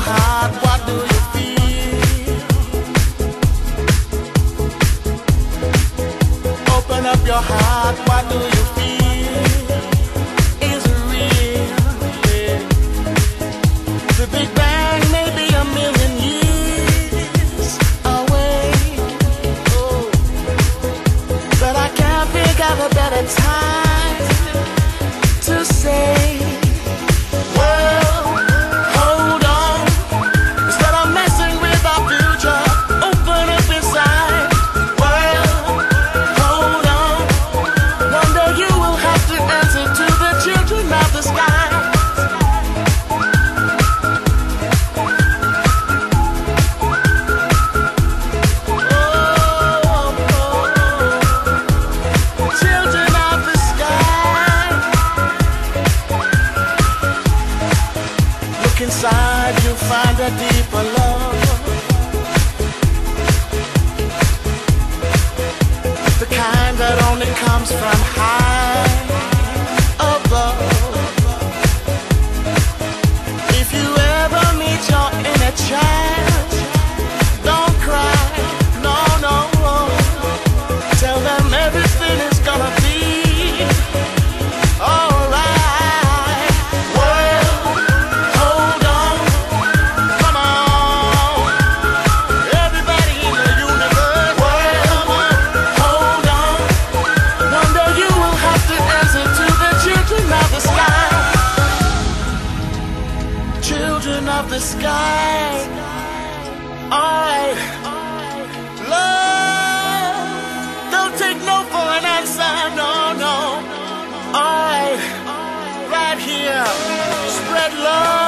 heart, what do you feel? Open up your heart, what do you feel? Is it real? Yeah. The Big Bang may be a million years away, oh, but I can't figure out a better time to say, well, hold on. Instead of messing with our future, open up inside. Well, hold on. One day you will have to answer to the children of the sky. Children of the sky. Look inside, you'll find a deeper love, the kind that only comes from high above. If you ever meet your inner child, don't cry, no, no. Tell them everything is gonna be alright. Well, hold on, come on, everybody in the universe. Well, hold on. One day you will have to answer to the children of the sky. Children of the sky. Alright. Love. Don't take no for an answer, no, no. Alright. Right here. Spread love.